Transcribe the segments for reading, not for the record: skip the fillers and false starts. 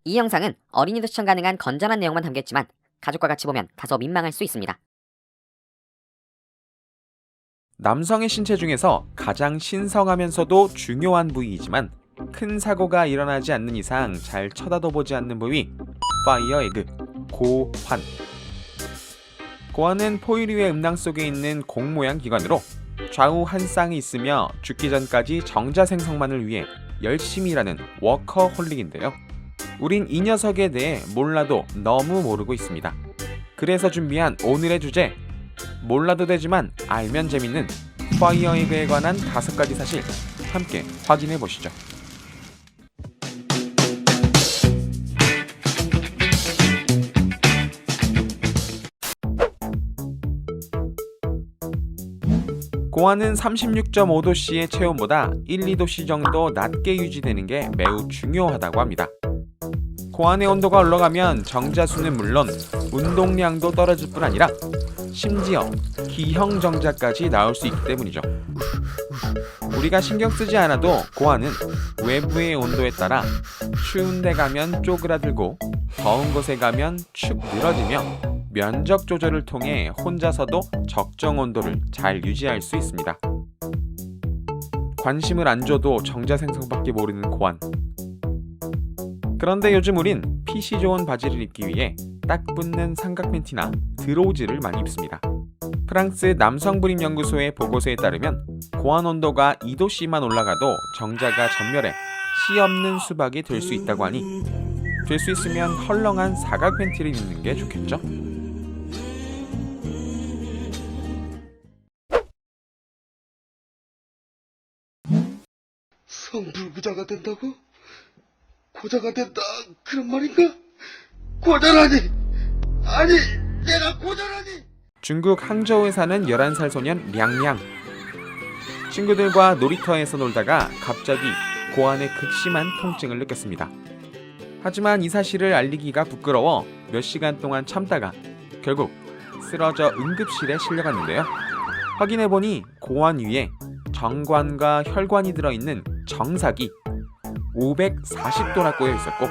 이 영상은 어린이도 시청 가능한 건전한 내용만 담겼지만 가족과 같이 보면 다소 민망할 수 있습니다. 남성의 신체 중에서 가장 신성하면서도 중요한 부위이지만 큰 사고가 일어나지 않는 이상 잘 쳐다도 보지 않는 부위, 파이어 에그, 고환. 고환은 포유류 위의 음낭 속에 있는 공 모양 기관으로 좌우 한 쌍이 있으며 죽기 전까지 정자 생성만을 위해 열심히 일하는 워커홀릭인데요. 우린 이 녀석에 대해 몰라도 너무 모르고 있습니다. 그래서 준비한 오늘의 주제, 몰라도 되지만 알면 재밌는 파이어 에그에 관한 5가지 사실 함께 확인해 보시죠. 고환은 36.5도씨의 체온보다 1, 2도씨 정도 낮게 유지되는 게 매우 중요하다고 합니다. 고환의 온도가 올라가면 정자수는 물론 운동량도 떨어질 뿐 아니라 심지어 기형 정자까지 나올 수 있기 때문이죠. 우리가 신경 쓰지 않아도 고환은 외부의 온도에 따라 추운 데 가면 쪼그라들고 더운 곳에 가면 축 늘어지며 면적 조절을 통해 혼자서도 적정 온도를 잘 유지할 수 있습니다. 관심을 안 줘도 정자 생성밖에 모르는 고환. 그런데 요즘 우린 핏이 좋은 바지를 입기 위해 딱 붙는 삼각 팬티나 드로우즈를 많이 입습니다. 프랑스 남성불임연구소의 보고서에 따르면 고환 온도가 2도씨만 올라가도 정자가 전멸해 씨 없는 수박이 될 수 있다고 하니 될 수 있으면 헐렁한 사각 팬티를 입는 게 좋겠죠? 성불구자가 된다고? 고자가 된다 그런 말인가? 고자라니! 아니 내가 고자라니! 중국 항저우에 사는 11살 소년 량량. 친구들과 놀이터에서 놀다가 갑자기 고환의 극심한 통증을 느꼈습니다. 하지만 이 사실을 알리기가 부끄러워 몇 시간 동안 참다가 결국 쓰러져 응급실에 실려갔는데요. 확인해보니 고환 위에 정관과 혈관이 들어있는 정삭이 540도나 꼬여 있었고,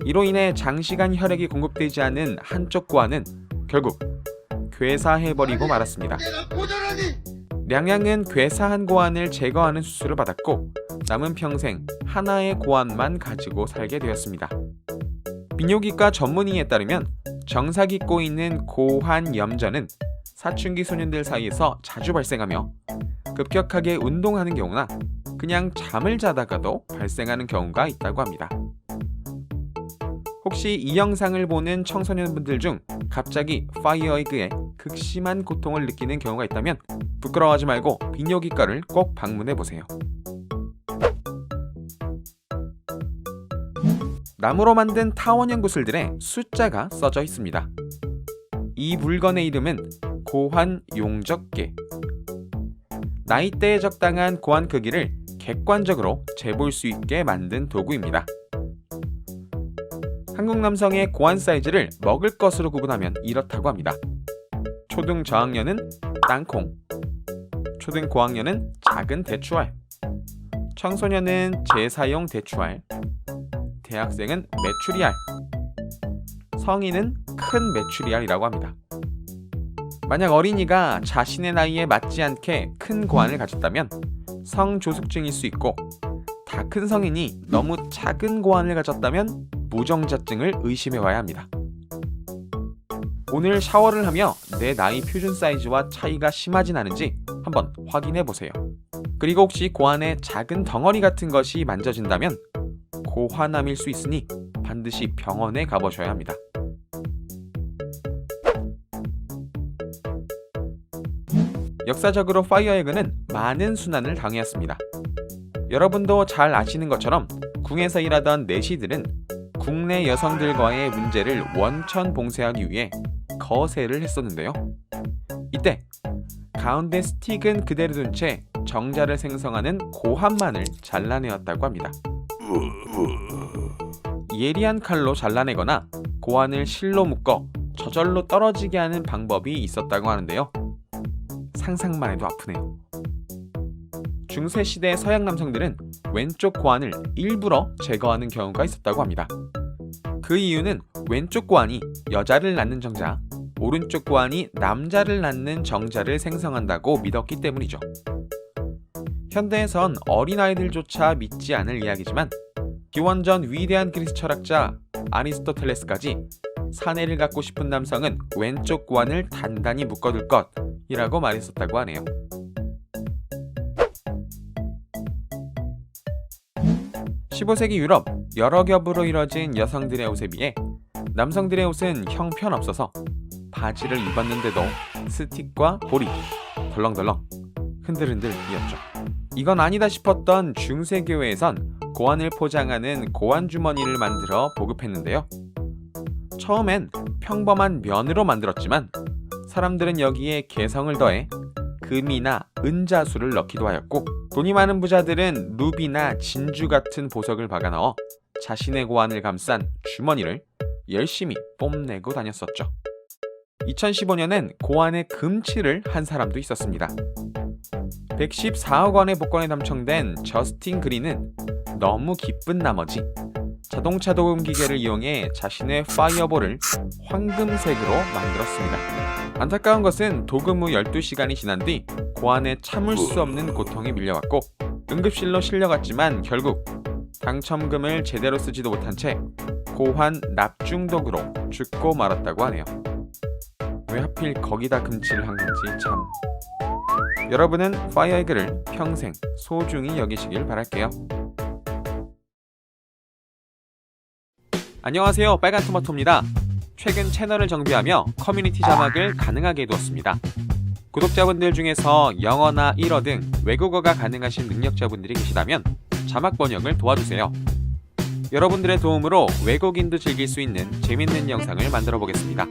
이로 인해 장시간 혈액이 공급되지 않은 한쪽 고환은 결국 괴사해버리고 말았습니다. 량량은 괴사한 고환을 제거하는 수술을 받았고 남은 평생 하나의 고환만 가지고 살게 되었습니다. 비뇨기과 전문의에 따르면 정삭이 꼬이는 고환 염전은 사춘기 소년들 사이에서 자주 발생하며 급격하게 운동하는 경우나 그냥 잠을 자다가도 발생하는 경우가 있다고 합니다. 혹시 이 영상을 보는 청소년분들 중 갑자기 파이어 에그에 극심한 고통을 느끼는 경우가 있다면 부끄러워하지 말고 비뇨기과를 꼭 방문해보세요. 나무로 만든 타원형 구슬들에 숫자가 써져 있습니다. 이 물건의 이름은 고환 용적계. 나이대에 적당한 고환 크기를 객관적으로 재볼 수 있게 만든 도구입니다. 한국 남성의 고환 사이즈를 먹을 것으로 구분하면 이렇다고 합니다. 초등 저학년은 땅콩, 초등 고학년은 작은 대추알, 청소년은 재사용 대추알, 대학생은 메추리알, 성인은 큰 메추리알이라고 합니다. 만약 어린이가 자신의 나이에 맞지 않게 큰 고환을 가졌다면 성조숙증일 수 있고, 다 큰 성인이 너무 작은 고환을 가졌다면 무정자증을 의심해봐야 합니다. 오늘 샤워를 하며 내 나이 표준 사이즈와 차이가 심하진 않은지 한번 확인해보세요. 그리고 혹시 고환에 작은 덩어리 같은 것이 만져진다면 고환암일 수 있으니 반드시 병원에 가보셔야 합니다. 역사적으로 파이어 에그는 많은 순환을 당해왔습니다. 여러분도 잘 아시는 것처럼 궁에서 일하던 내시들은 국내 여성들과의 문제를 원천 봉쇄하기 위해 거세를 했었는데요. 이때 가운데 스틱은 그대로 둔 채 정자를 생성하는 고환만을 잘라내었다고 합니다. 예리한 칼로 잘라내거나 고환을 실로 묶어 저절로 떨어지게 하는 방법이 있었다고 하는데요. 상상만 해도 아프네요. 중세시대 서양 남성들은 왼쪽 고환을 일부러 제거하는 경우가 있었다고 합니다. 그 이유는 왼쪽 고환이 여자를 낳는 정자, 오른쪽 고환이 남자를 낳는 정자를 생성한다고 믿었기 때문이죠. 현대에선 어린아이들조차 믿지 않을 이야기지만 기원전 위대한 그리스 철학자 아리스토텔레스까지 사내를 갖고 싶은 남성은 왼쪽 고환을 단단히 묶어둘 것이라고 말했었다고 하네요. 15세기 유럽 여러 겹으로 이뤄진 여성들의 옷에 비해 남성들의 옷은 형편없어서 바지를 입었는데도 스틱과 볼이 덜렁덜렁 흔들흔들이었죠. 이건 아니다 싶었던 중세교회에선 고환을 포장하는 고환주머니를 만들어 보급했는데요. 처음엔 평범한 면으로 만들었지만 사람들은 여기에 개성을 더해 금이나 은자수를 넣기도 하였고, 돈이 많은 부자들은 루비나 진주 같은 보석을 박아 넣어 자신의 고환을 감싼 주머니를 열심히 뽐내고 다녔었죠. 2015년엔 고환에 금칠을 한 사람도 있었습니다. 114억 원의 복권에 당첨된 저스틴 그린은 너무 기쁜 나머지 자동차 도금 기계를 이용해 자신의 파이어볼을 황금색으로 만들었습니다. 안타까운 것은 도금 후 12시간이 지난 뒤 고환에 참을 수 없는 고통이 밀려왔고 응급실로 실려갔지만 결국 당첨금을 제대로 쓰지도 못한 채 고환 납중독으로 죽고 말았다고 하네요. 왜 하필 거기다 금칠을 한 건지 참. 여러분은 파이어에그를 평생 소중히 여기시길 바랄게요. 안녕하세요, 빨간토마토입니다. 최근 채널을 정비하며 커뮤니티 자막을 가능하게 해두었습니다. 구독자분들 중에서 영어나 일어 등 외국어가 가능하신 능력자분들이 계시다면 자막 번역을 도와주세요. 여러분들의 도움으로 외국인도 즐길 수 있는 재밌는 영상을 만들어 보겠습니다.